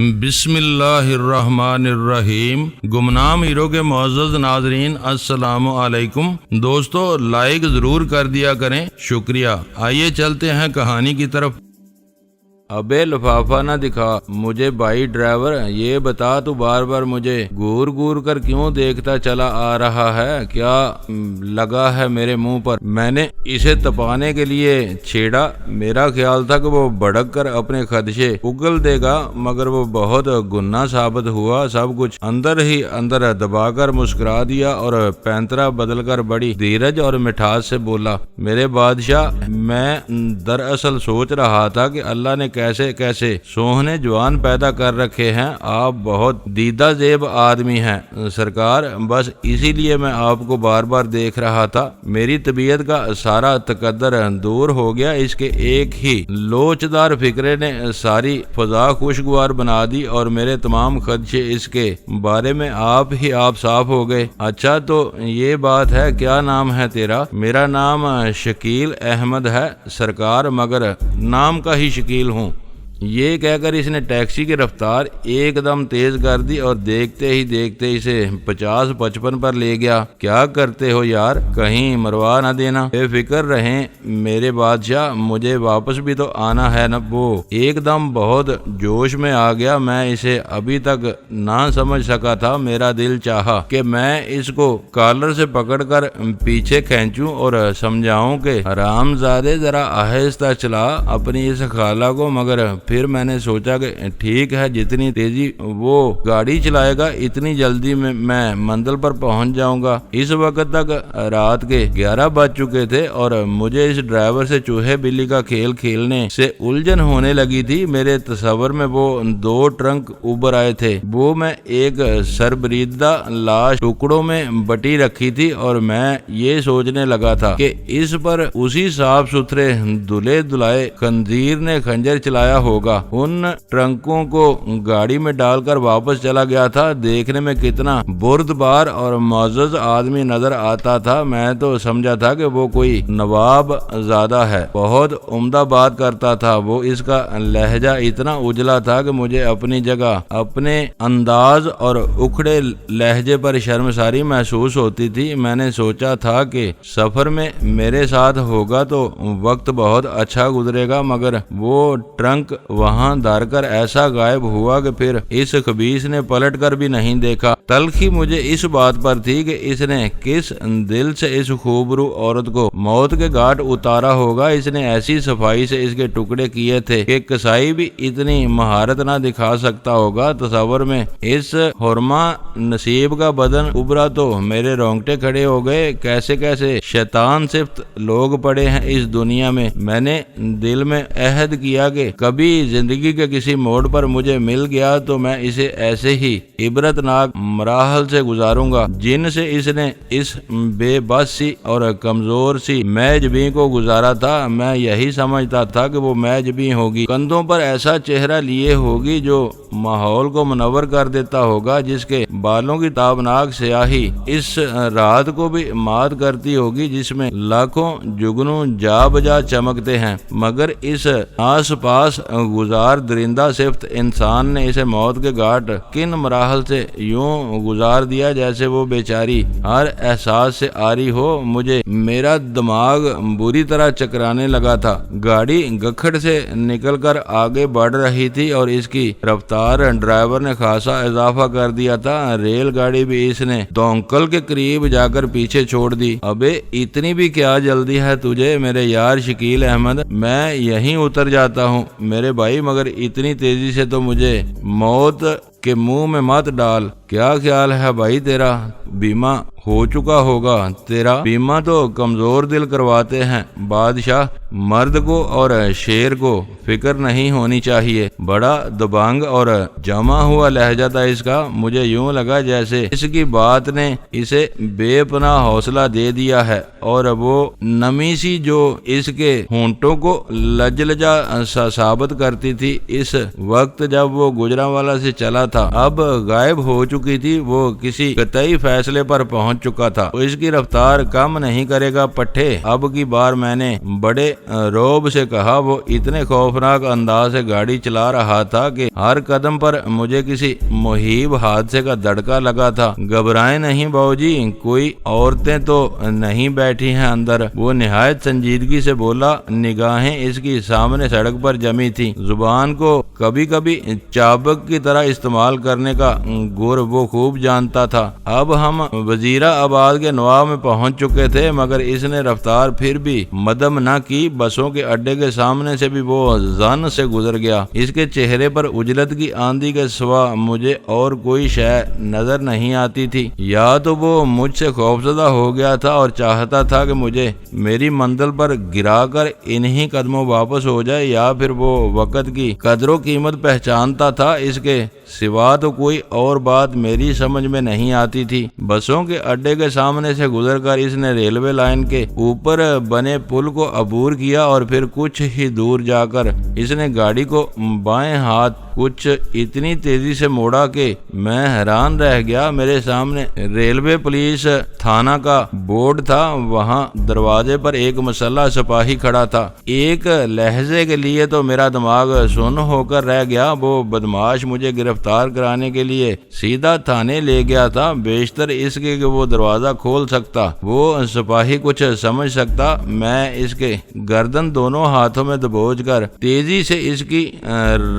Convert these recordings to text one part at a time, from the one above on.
بسم اللہ الرحمن الرحیم۔ گمنام ہیرو کے معزز ناظرین السلام علیکم۔ دوستو لائک ضرور کر دیا کریں، شکریہ۔ آئیے چلتے ہیں کہانی کی طرف۔ ابے لفافہ نہ دکھا مجھے بھائی ڈرائیور، یہ بتا تو بار بار مجھے گور گور کر کیوں دیکھتا چلا آ رہا ہے؟ کیا لگا ہے میرے منہ پر؟ میں نے اسے تپانے کے لیے چھیڑا، میرا خیال تھا کہ وہ بھڑک کر اپنے خدشے اگل دے گا، مگر وہ بہت گناہ ثابت ہوا۔ سب کچھ اندر ہی اندر دبا کر مسکرا دیا اور پینترا بدل کر بڑی دھیرج اور مٹھاس سے بولا، میرے بادشاہ، میں دراصل سوچ رہا تھا کہ اللہ نے کیسے کیسے سوہنے جوان پیدا کر رکھے ہیں۔ آپ بہت دیدہ زیب آدمی ہیں سرکار، بس اسی لیے میں آپ کو بار بار دیکھ رہا تھا۔ میری طبیعت کا سارا تقدر دور ہو گیا، اس کے ایک ہی لوچدار فکرے نے ساری فضا خوشگوار بنا دی اور میرے تمام خدشے اس کے بارے میں آپ صاف ہو گئے۔ اچھا تو یہ بات ہے، کیا نام ہے تیرا؟ میرا نام شکیل احمد ہے سرکار، مگر نام کا ہی شکیل ہوں۔ یہ کہہ کر اس نے ٹیکسی کی رفتار ایک دم تیز کر دی اور دیکھتے ہی دیکھتے اسے 50-55 پر لے گیا۔ کیا کرتے ہو یار، کہیں مروا نہ دینا؟ بے فکر رہیں میرے بادشاہ، مجھے واپس بھی تو آنا ہے نا۔ وہ ایک دم بہت جوش میں آ گیا، میں اسے ابھی تک نہ سمجھ سکا تھا۔ میرا دل چاہا کہ میں اس کو کالر سے پکڑ کر پیچھے کھینچوں اور سمجھاؤں کہ حرام زادے ذرا آہستہ چلا اپنی اس خالہ کو، مگر پھر میں نے سوچا کہ ٹھیک ہے، جتنی تیزی وہ گاڑی چلائے گا اتنی جلدی میں منزل پر پہنچ جاؤں گا۔ اس وقت تک رات کے 11 بج چکے تھے اور مجھے اس ڈرائیور سے چوہے بلی کا کھیل کھیلنے سے الجھن ہونے لگی تھی۔ میرے تصور میں وہ 2 ٹرنک ابھر آئے تھے، وہ میں ایک سربریدہ لاش ٹکڑوں میں بٹی رکھی تھی اور میں یہ سوچنے لگا تھا کہ اس پر اسی صاف ستھرے دلہے دلائے خنزیر نے خنجر چلایا ہوگا۔ ان ٹرنکوں کو گاڑی میں ڈال کر واپس چلا گیا تھا۔ دیکھنے میں کتنا بردبار اور معزز آدمی نظر آتا تھا، میں تو سمجھا تھا کہ وہ کوئی نواب زادہ ہے، بہت عمدہ بات کرتا تھا وہ۔ اس کا لہجہ اتنا اجلا تھا کہ مجھے اپنی جگہ اپنے انداز اور اکھڑے لہجے پر شرمساری محسوس ہوتی تھی۔ میں نے سوچا تھا کہ سفر میں میرے ساتھ ہوگا تو وقت بہت اچھا گزرے گا، مگر وہ ٹرنک وہاں دھر کر ایسا غائب ہوا کہ پھر اس خبیث نے پلٹ کر بھی نہیں دیکھا۔ تلخی مجھے اس بات پر تھی کہ اس نے کس دل سے اس خوبرو عورت کو موت کے گھاٹ اتارا ہوگا۔ اس نے ایسی صفائی سے اس کے ٹکڑے کیے تھے کہ کسائی بھی اتنی مہارت نہ دکھا سکتا ہوگا۔ تصور میں اس حرمہ نصیب کا بدن ابھرا تو میرے رونگٹے کھڑے ہو گئے۔ کیسے کیسے شیطان صفت لوگ پڑے ہیں اس دنیا میں۔ میں نے دل میں عہد کیا کہ کبھی زندگی کے کسی موڑ پر مجھے مل گیا تو میں اسے ایسے ہی عبرت ناک مراحل سے گزاروں گا جن سے اس نے اس بے بس سی اور کمزور سی میج بھی کو گزارا تھا۔ میں یہی سمجھتا تھا کہ وہ میج بھی ہوگی، کندھوں پر ایسا چہرہ لیے ہوگی جو ماحول کو منور کر دیتا ہوگا، جس کے بالوں کی تابناک سیاہی اس رات کو بھی مات کرتی ہوگی جس میں لاکھوں جگنوں جا بجا چمکتے ہیں، مگر اس آس پاس گزار درندہ صفت انسان نے اسے موت کے گھاٹ کن مراحل سے یوں گزار دیا جیسے وہ بیچاری ہر احساس سے آری ہو۔ مجھے میرا دماغ بری طرح چکرانے لگا تھا۔ گاڑی گکھڑ سے نکل کر آگے بڑھ رہی تھی اور اس کی رفتار ڈرائیور نے خاصا اضافہ کر دیا تھا۔ ریل گاڑی بھی اس نے دونکل کے قریب جا کر پیچھے چھوڑ دی۔ ابے اتنی بھی کیا جلدی ہے تجھے میرے یار شکیل احمد؟ میں یہیں اتر جاتا ہوں میرے بھائی، مگر اتنی تیزی سے تو مجھے موت کے منہ میں مت ڈال۔ کیا خیال ہے بھائی تیرا؟ بیمہ ہو چکا ہوگا تیرا؟ بیمہ تو کمزور دل کرواتے ہیں بادشاہ، مرد کو اور شیر کو فکر نہیں ہونی چاہیے۔ بڑا دبانگ اور جمع ہوا لہجہ تھا اس کا۔ مجھے یوں لگا جیسے اس کی بات نے اسے بے پناہ حوصلہ دے دیا ہے اور وہ نمی سی جو اس کے ہونٹوں کو لجلجا ثابت کرتی تھی اس وقت جب وہ گجرانوالا سے چلا تھا، اب غائب ہو چکی تھی۔ وہ کسی قطعی فیصلے پر پہنچ پہنچ چکا تھا تو اس کی رفتار کم نہیں کرے گا پٹھے۔ اب کی بار میں نے بڑے روب سے کہا۔ وہ اتنے خوفناک انداز سے گاڑی چلا رہا تھا کہ ہر قدم پر مجھے کسی مہیب حادثے کا دھڑکا لگا تھا۔ گھبرائیں نہیں باؤ جی، کوئی عورتیں تو نہیں بیٹھی ہیں اندر، وہ نہایت سنجیدگی سے بولا۔ نگاہیں اس کی سامنے سڑک پر جمی تھی۔ زبان کو کبھی کبھی چابک کی طرح استعمال کرنے کا گر وہ خوب جانتا تھا۔ اب ہم وزیرہ آباد کے نواح میں پہنچ چکے تھے مگر اس نے رفتار پھر بھی مدم نہ کی۔ بسوں کے اڈے کے سامنے سے بھی وہ زن سے گزر گیا۔ اس کے چہرے پر اجلت کی آندھی کے سوا مجھے اور کوئی شے نظر نہیں آتی تھی۔ یا تو وہ مجھ سے خوفزدہ ہو گیا تھا اور چاہتا تھا کہ مجھے میری منزل پر گرا کر انہی قدموں واپس ہو جائے، یا پھر وہ وقت کی قدر و قیمت پہچانتا تھا۔ اس کے سوا تو کوئی اور بات میری سمجھ میں نہیں آتی تھی۔ بسوں کے اڈے کے سامنے سے گزر کر اس نے ریلوے لائن کے اوپر بنے پل کو عبور کیا اور پھر کچھ ہی دور جا کر اس نے گاڑی کو بائیں ہاتھ کچھ اتنی تیزی سے موڑا کہ میں حیران رہ گیا۔ میرے سامنے ریلوے پولیس تھانہ کا بورڈ تھا، وہاں دروازے پر ایک مسلح سپاہی کھڑا تھا۔ ایک لہجے کے لیے تو میرا دماغ سن ہو کر رہ گیا۔ وہ بدماش مجھے گرفتار کرانے کے لیے سیدھا تھانے لے گیا تھا، بیشتر اس کے کہ وہ دروازہ کھول سکتا، وہ سپاہی کچھ سمجھ سکتا۔ میں اس کے گردن دونوں ہاتھوں میں دبوچ کر تیزی سے اس کی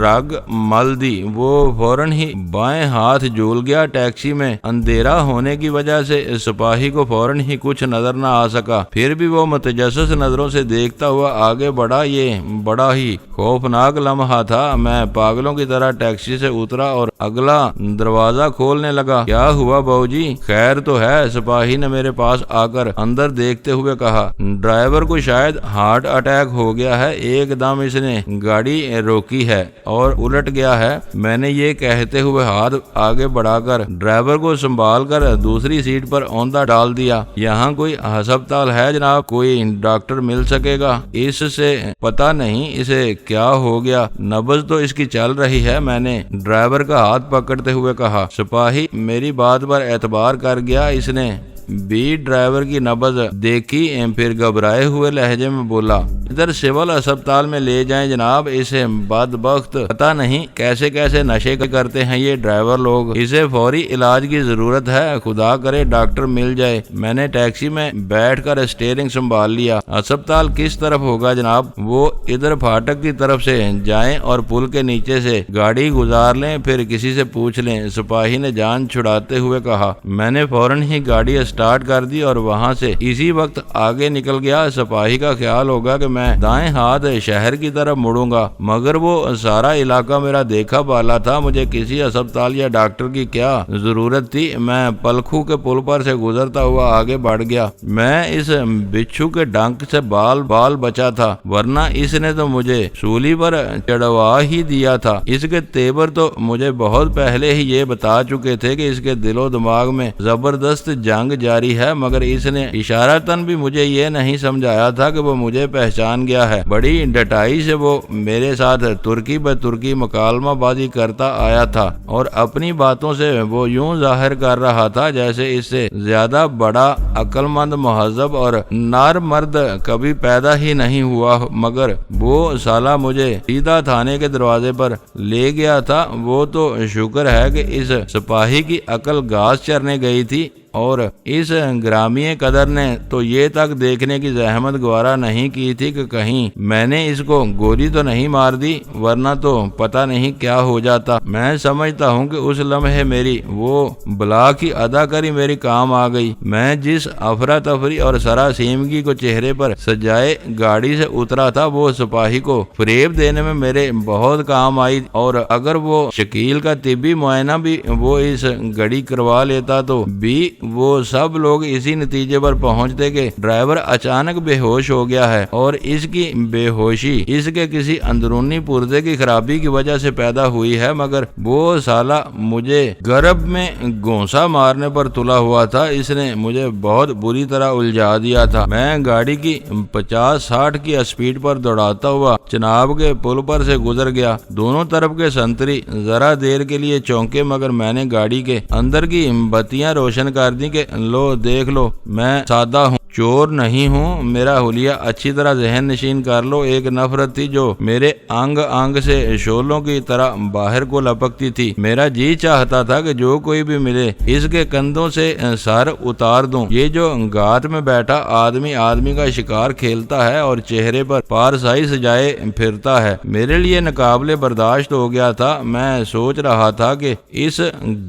رگ مل دی۔ وہ فوراً ہی بائیں ہاتھ جھول گیا۔ ٹیکسی میں اندھیرا ہونے کی وجہ سے سپاہی کو فوراً ہی کچھ نظر نہ آ سکا، پھر بھی وہ متجسس نظروں سے دیکھتا ہوا آگے بڑھا۔ یہ بڑا ہی خوفناک لمحہ تھا۔ میں پاگلوں کی طرح ٹیکسی سے اترا اور اگلا دروازہ کھولنے لگا۔ کیا ہوا باؤ جی، خیر تو ہے؟ سپاہی نے میرے پاس آ کر اندر دیکھتے ہوئے کہا۔ ڈرائیور کو شاید ہارٹ اٹیک ہو گیا ہے، ایک دم اس نے گاڑی روکی ہے اور الٹ گیا ہے۔ میں نے یہ کہتے ہوئے ہاتھ آگے بڑھا کر ڈرائیور کو سنبھال کر دوسری سیٹ پر اوندا ڈال دیا۔ یہاں کوئی ہسپتال ہے جناب؟ کوئی ڈاکٹر مل سکے گا؟ اس سے پتہ نہیں اسے کیا ہو گیا، نبض تو اس کی چل رہی ہے، میں نے ڈرائیور کا ہاتھ پکڑتے ہوئے کہا۔ سپاہی میری بات پر اعتبار کر گیا۔ اس نے بھی ڈرائیور کی نبض دیکھی، پھر گھبرائے ہوئے لہجے میں بولا، ادھر سول ہسپتال میں لے جائیں جناب، اسے بدبخت پتہ نہیں کیسے کیسے نشے کرتے ہیں یہ ڈرائیور لوگ، اسے فوری علاج کی ضرورت ہے، خدا کرے ڈاکٹر مل جائے۔ میں نے ٹیکسی میں بیٹھ کر اسٹیئرنگ سنبھال لیا۔ ہسپتال کس طرف ہوگا جناب؟ وہ ادھر پھاٹک کی طرف سے جائیں اور پل کے نیچے سے گاڑی گزار لیں، پھر کسی سے پوچھ لیں، سپاہی نے جان چھڑاتے ہوئے کہا۔ میں نے فوراً ہی گاڑی سٹارٹ کر دی اور وہاں سے اسی وقت آگے نکل گیا۔ سپاہی کا خیال ہوگا کہ میں دائیں ہاتھ شہر کی طرف مڑوں گا، مگر وہ سارا علاقہ میرا دیکھا بالا تھا، مجھے کسی ہسپتال یا ڈاکٹر کی کیا ضرورت تھی۔ میں پلکھو کے پل پر سے گزرتا ہوا آگے بڑھ گیا۔ میں اس بچھو کے ڈنک سے بال بچا تھا، ورنہ اس نے تو مجھے سولی پر چڑھوا ہی دیا تھا۔ اس کے تیور تو مجھے بہت پہلے ہی یہ بتا چکے تھے کہ اس کے دل و دماغ میں زبردست جنگ جاری ہے، مگر اس نے اشارتاً بھی مجھے یہ نہیں سمجھایا تھا کہ وہ مجھے پہچان گیا ہے۔ بڑی ڈٹائی سے وہ میرے ساتھ ترکی بہ ترکی مکالمہ بازی کرتا آیا تھا اور اپنی باتوں سے وہ یوں ظاہر کر رہا تھا جیسے اس سے زیادہ بڑا عقل مند، مہذب اور نار مرد کبھی پیدا ہی نہیں ہوا، مگر وہ سالہ مجھے سیدھا تھانے کے دروازے پر لے گیا تھا۔ وہ تو شکر ہے کہ اس سپاہی کی عقل گھاس چرنے گئی تھی، اور اس گرامی قدر نے تو یہ تک دیکھنے کی زحمت گوارا نہیں کی تھی کہ کہیں میں نے اس کو گولی تو نہیں مار دی، ورنہ تو پتہ نہیں کیا ہو جاتا۔ میں سمجھتا ہوں کہ اس لمحے میری وہ بلا کی اداکاری میری کام آ گئی۔ میں جس افراتفری اور سراسیمگی کو چہرے پر سجائے گاڑی سے اترا تھا، وہ سپاہی کو فریب دینے میں میرے بہت کام آئی، اور اگر وہ شکیل کا طبی معائنہ بھی وہ اس گھڑی کروا لیتا تو بھی وہ سب لوگ اسی نتیجے پر پہنچتے کہ ڈرائیور اچانک بے ہوش ہو گیا ہے، اور اس کی بے ہوشی اس کے کسی اندرونی پرزے کی خرابی کی وجہ سے پیدا ہوئی ہے، مگر وہ سالہ مجھے گرب میں گونسا مارنے پر تلا ہوا تھا۔ اس نے مجھے بہت بری طرح الجھا دیا تھا۔ میں گاڑی کی 50-60 کی اسپیڈ پر دوڑاتا ہوا چناب کے پل پر سے گزر گیا۔ دونوں طرف کے سنتری ذرا دیر کے لیے چونکے، مگر میں نے گاڑی کے اندر کی بتیاں روشن کر کر دی کہ لو دیکھ لو میں سادہ ہوں، چور نہیں ہوں، میرا حلیہ اچھی طرح ذہن نشین کر لو۔ ایک نفرت تھی جو میرے انگ انگ سے شعلوں کی طرح باہر کو لپکتی تھی۔ میرا جی چاہتا تھا کہ جو کوئی بھی ملے اس کے کندھوں سے سر اتار دوں۔ یہ جو گھات میں بیٹھا آدمی آدمی کا شکار کھیلتا ہے اور چہرے پر پارسائی سجائے پھرتا ہے، میرے لیے ناقابل برداشت ہو گیا تھا۔ میں سوچ رہا تھا کہ اس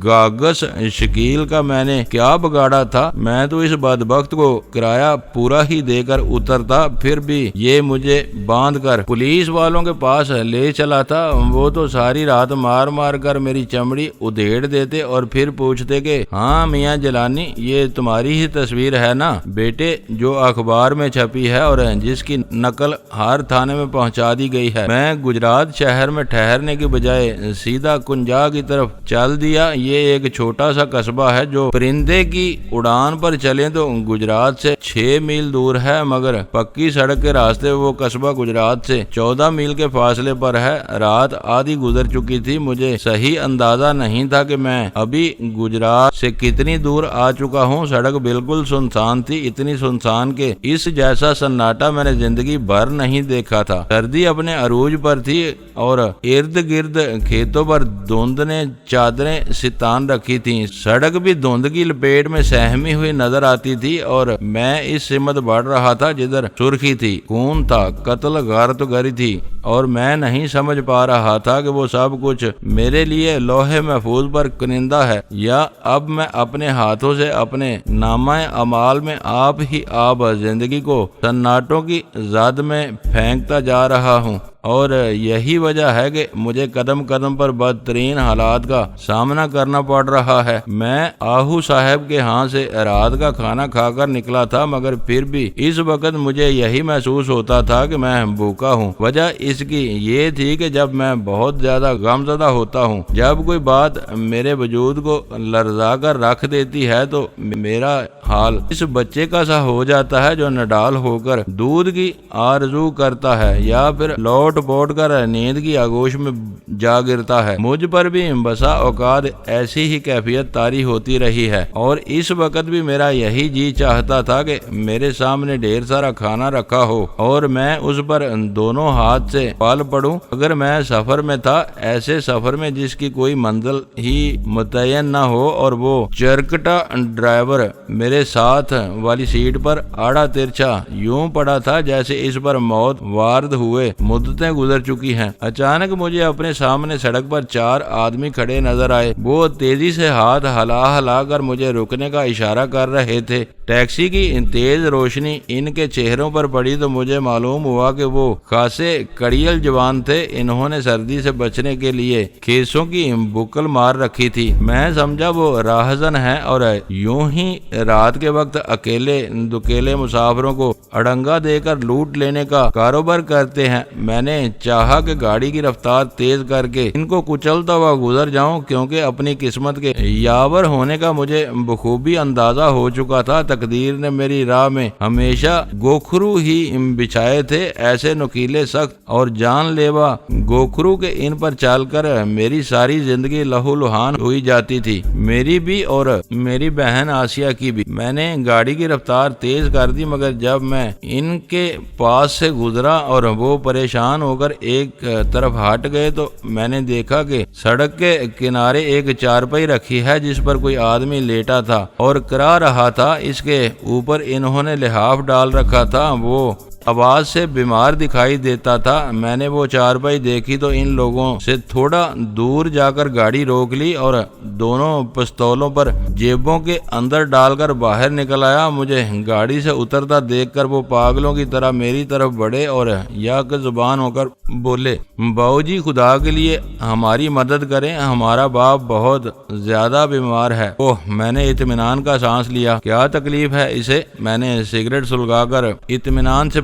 گاگس شکیل کا میں نے کیا بگاڑا تھا، میں تو اس بدبخت کو کرایہ پورا ہی دے کر اترتا، پھر بھی یہ مجھے باندھ کر پولیس والوں کے پاس لے چلا تھا۔ وہ تو ساری رات مار مار کر میری چمڑی ادھیڑ دیتے اور پھر پوچھتے کہ ہاں میاں جیلانی، یہ تمہاری ہی تصویر ہے نا بیٹے جو اخبار میں چھپی ہے اور جس کی نقل ہر تھانے میں پہنچا دی گئی ہے۔ میں گجرات شہر میں ٹھہرنے کی بجائے سیدھا کنجا کی طرف چل دیا۔ یہ ایک چھوٹا سا قصبہ ہے جو پرندے کی اڑان پر چلیں تو گجرات سے 6 میل دور ہے، مگر پکی سڑک کے راستے وہ قصبہ گجرات سے 14 میل کے فاصلے پر ہے۔ رات آدھی گزر چکی تھی، مجھے صحیح اندازہ نہیں تھا کہ میں ابھی گجرات سے کتنی دور آ چکا ہوں۔ سڑک بالکل سنسان تھی، اتنی سنسان کہ اس جیسا سناٹا میں نے زندگی بھر نہیں دیکھا تھا۔ سردی اپنے عروج پر تھی اور ارد گرد کھیتوں پر دھند نے چادریں ستان رکھی تھیں۔ سڑک بھی دھند کی لپیٹ میں سہمی ہوئی نظر آتی تھی اور میں اس سمت بڑھ رہا تھا جدھر سرخی تھی، خون تھا، قتل غارت گری تھی، اور میں نہیں سمجھ پا رہا تھا کہ وہ سب کچھ میرے لیے لوح محفوظ پر کنندہ ہے یا اب میں اپنے ہاتھوں سے اپنے نامہ اعمال میں آپ ہی آپ زندگی کو سناٹوں کی زد میں پھینکتا جا رہا ہوں۔ اور یہی وجہ ہے کہ مجھے قدم قدم پر بدترین حالات کا سامنا کرنا پڑ رہا ہے۔ میں آہو صاحب کے ہاں سے رات کا کھانا کھا کر نکلا تھا، مگر پھر بھی اس وقت مجھے یہی محسوس ہوتا تھا کہ میں بھوکا ہوں۔ وجہ اس کی یہ تھی کہ جب میں بہت زیادہ غمزدہ ہوتا ہوں، جب کوئی بات میرے وجود کو لرزا کر رکھ دیتی ہے، تو میرا حال اس بچے کا سا ہو جاتا ہے جو نڈال ہو کر دودھ کی آرزو کرتا ہے یا پھر لوٹ پوٹ کر نیند کی آگوش میں جا گرتا ہے۔ مجھ پر بھی بسا اوقات ایسی ہی کیفیت طاری ہوتی رہی ہے، اور اس وقت بھی میرا یہی جی چاہتا تھا کہ میرے سامنے ڈھیر سارا کھانا رکھا ہو اور میں اس پر دونوں ہاتھ سے پال پڑوں۔ اگر میں سفر میں تھا، ایسے سفر میں جس کی کوئی منزل ہی متعین نہ ہو، اور وہ چرکٹا ڈرائیور میرے ساتھ والی سیٹ پر آڑا ترچھا یوں پڑا تھا جیسے اس پر موت وارد ہوئے مدتیں گزر چکی ہیں۔ اچانک مجھے اپنے سامنے سڑک پر 4 آدمی کھڑے نظر آئے۔ وہ تیزی سے ہاتھ ہلا ہلا کر مجھے رکنے کا اشارہ کر رہے تھے۔ ٹیکسی کی تیز روشنی ان کے چہروں پر پڑی تو مجھے معلوم ہوا کہ وہ خاصے کڑیل جوان تھے۔ انہوں نے سردی سے بچنے کے لیے کھیسوں کی بکل مار رکھی تھی۔ میں سمجھا وہ راہزن ہیں اور یوں ہی رات کے وقت اکیلے دکیلے مسافروں کو اڑنگا دے کر لوٹ لینے کا کاروبار کرتے ہیں۔ میں نے چاہا کہ گاڑی کی رفتار تیز کر کے ان کو کچلتا ہوا گزر جاؤں، کیونکہ اپنی قسمت کے یاور ہونے کا مجھے بخوبی اندازہ ہو چکا تھا۔ تقدیر نے میری راہ میں ہمیشہ گوکھرو ہی بچھائے تھے، ایسے نکیلے، سخت اور جان لیوا گوکھرو کے ان پر چل کر میری ساری زندگی لہو لہان ہوئی جاتی تھی، میری بھی اور میری بہن آسیہ کی بھی۔ میں نے گاڑی کی رفتار تیز کر دی، مگر جب میں ان کے پاس سے گزرا اور وہ پریشان ہو کر ایک طرف ہٹ گئے تو میں نے دیکھا کہ سڑک کے کنارے ایک چارپائی رکھی ہے جس پر کوئی آدمی لیٹا تھا اور کرا رہا تھا۔ اس کے اوپر انہوں نے لحاف ڈال رکھا تھا، وہ آواز سے بیمار دکھائی دیتا تھا۔ میں نے وہ چارپائی دیکھی تو ان لوگوں سے تھوڑا دور جا کر گاڑی روک لی اور دونوں پستولوں پر جیبوں کے اندر ڈال کر باہر نکل آیا۔ مجھے گاڑی سے اترتا دیکھ کر وہ پاگلوں کی طرح میری طرف بڑھے اور یک زبان ہو کر بولے، باؤ جی خدا کے لیے ہماری مدد کریں، ہمارا باپ بہت زیادہ بیمار ہے۔ اوہ، میں نے اطمینان کا سانس لیا۔ کیا تکلیف ہے اسے؟ میں نے سگریٹ سلگا کر اطمینان سے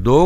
2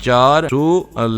4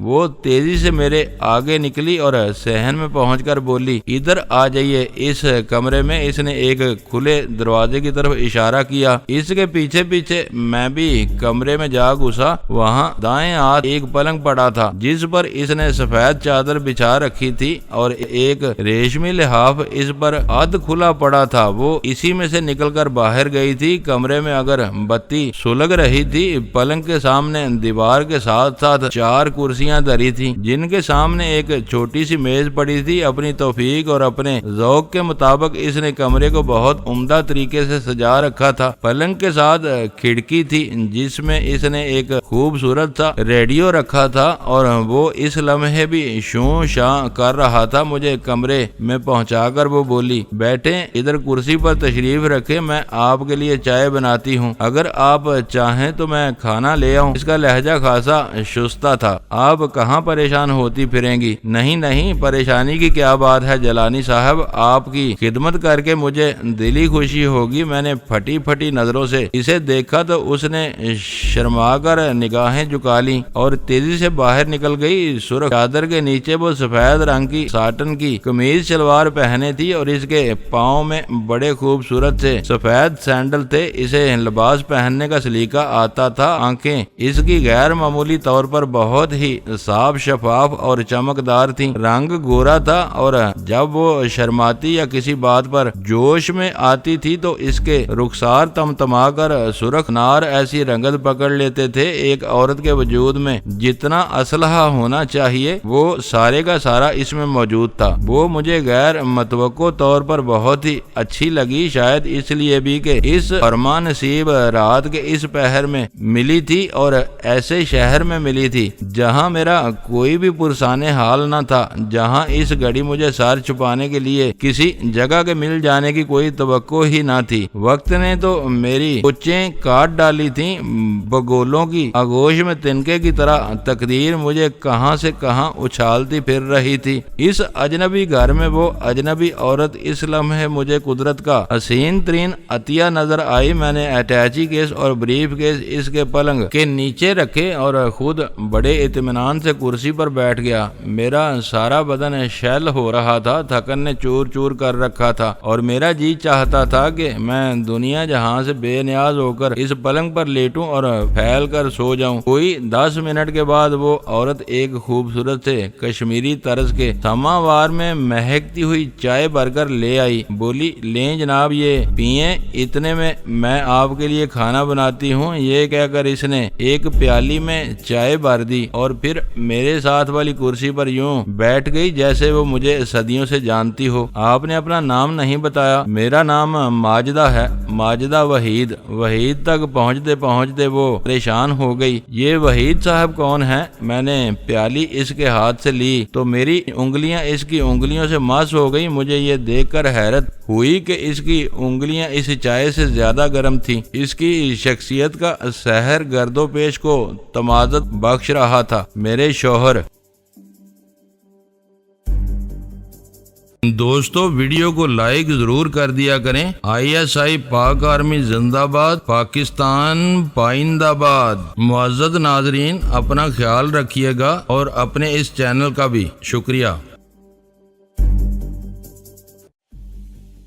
وہ تیزی سے میرے آگے نکلی اور صحن میں پہنچ کر بولی، ادھر آ جائیے۔ اس کمرے میں اس نے ایک کھلے دروازے کی طرف اشارہ کیا۔ اس کے پیچھے پیچھے میں بھی کمرے میں جا گھسا۔ وہاں دائیں ہاتھ ایک پلنگ پڑا تھا جس پر اس نے سفید چادر بچھا رکھی تھی اور ایک ریشمی لحاف اس پر آدھ کھلا پڑا تھا۔ وہ اسی میں سے نکل کر باہر گئی تھی۔ کمرے میں اگر بتی سلگ رہی تھی، پلنگ کے سامنے دیوار کے ساتھ ساتھ 4 کرسیاں دری تھی جن کے سامنے ایک چھوٹی سی میز پڑی تھی۔ اپنی توفیق اور اپنے ذوق کے مطابق اس نے کمرے کو بہت عمدہ طریقے سے سجا رکھا تھا۔ پلنگ کے ساتھ کھڑکی تھی جس میں اس نے ایک خوبصورت سا ریڈیو رکھا تھا اور وہ اس لمحے بھی شوں شاں کر رہا تھا۔ مجھے کمرے میں پہنچا کر وہ بولی، بیٹھیں، ادھر کرسی پر تشریف رکھیں، میں آپ کے لیے چائے بناتی ہوں، اگر آپ چاہیں تو میں کھانا لے آؤں۔ اس کا لہجہ خاصا شستہ تھا۔ آپ کہاں پریشان ہوتی پھریں گی؟ نہیں نہیں، پریشانی کی کیا بات ہے جلانی صاحب، آپ کی خدمت کر کے مجھے دلی خوشی ہوگی۔ میں نے پھٹی پھٹی نظروں سے اسے دیکھا تو اس نے شرما کر نگاہیں جھکا لی اور تیزی سے باہر نکل گئی۔ سرخ چادر کے نیچے وہ سفید رنگ کی ساٹن کی قمیض شلوار پہنے تھی اور اس کے پاؤں میں بڑے خوبصورت سے سفید سینڈل تھے۔ اسے لباس پہننے کا سلیقہ آتا تھا۔ آنکھیں اس کی غیر معمولی طور پر بہت ہی صاف، شفاف اور چمکدار تھیں۔ رنگ گورا تھا اور جب وہ شرماتی یا کسی بات پر جوش میں آتی تھی تو اس کے رخسار تمتما کر سرخ نار ایسی رنگت پکڑ لیتے تھے۔ ایک عورت کے وجود میں جتنا اسلحہ ہونا چاہیے وہ سارے کا سارا اس میں موجود تھا۔ وہ مجھے غیر متوقع طور پر بہت ہی اچھی لگی، شاید اس لیے بھی کہ اس فرما نصیب رات کے اس پہر میں ملی تھی اور ایسے شہر میں ملی تھی جہاں میرا کوئی بھی پرسان حال نہ تھا، جہاں اس گھڑی مجھے سر چھپانے کے لیے کسی جگہ کے مل جانے کی کوئی توقع ہی نہ تھی۔ وقت نے تو میری پچیں کاٹ ڈالی تھیں، بگولوں کی آغوش میں تنکے کی طرح تقدیر مجھے کہاں سے کہاں اچھالتی پھر رہی تھی۔ اس اجنبی گھر میں وہ اجنبی عورت اس لمحے مجھے قدرت کا حسین ترین عطیہ نظر آئی۔ میں نے اٹیچی کیس اور بریف کیس اس کے پلنگ کے نیچے رکھے اور خود بڑے اطمینان سے کرسی پر بیٹھ گیا۔ میرا سارا بدن شیل ہو رہا تھا، تھکن نے چور چور کر رکھا تھا اور میرا جی چاہتا تھا کہ میں دنیا جہاں سے بے نیاز ہو کر اس پلنگ پر لیٹوں اور پھیل کر سو جاؤں۔ کوئی 10 منٹ کے بعد وہ عورت ایک خوبصورت سے کشمیری طرز کے سماوار میں مہکتی ہوئی چائے بھر کر لے آئی۔ بولی، لیں جناب، یہ پیئیں، اتنے میں آپ کے لیے کھانا بناتی ہوں۔ یہ کہہ کر اس نے ایک پیالی میں چائے بھر دی اور پھر میرے ساتھ والی کرسی پر یوں بیٹھ گئی جیسے وہ مجھے صدیوں سے جانتی ہو۔ آپ نے اپنا نام نہیں بتایا۔ میرا نام ماجدہ ہے، ماجدہ وحید۔ وحید تک پہنچتے پہنچتے وہ پریشان ہو گئی۔ یہ وحید صاحب کون ہے؟ میں نے پیالی اس کے ہاتھ سے لی تو میری انگلیاں اس کی انگلیوں سے مس ہو گئی۔ مجھے یہ دیکھ کر حیرت ہوئی کہ اس کی انگلیاں اس چائے سے زیادہ گرم تھیں۔ اس کی شخصیت کا سحر گرد و پیش کو تمازت بخش رہا تھا۔ میرے شوہر دوستو، ویڈیو کو لائک ضرور کر دیا کریں۔ ISI پاک آرمی زندہ باد، پاکستان پائندہ باد۔ معزز ناظرین، اپنا خیال رکھیے گا اور اپنے اس چینل کا بھی شکریہ۔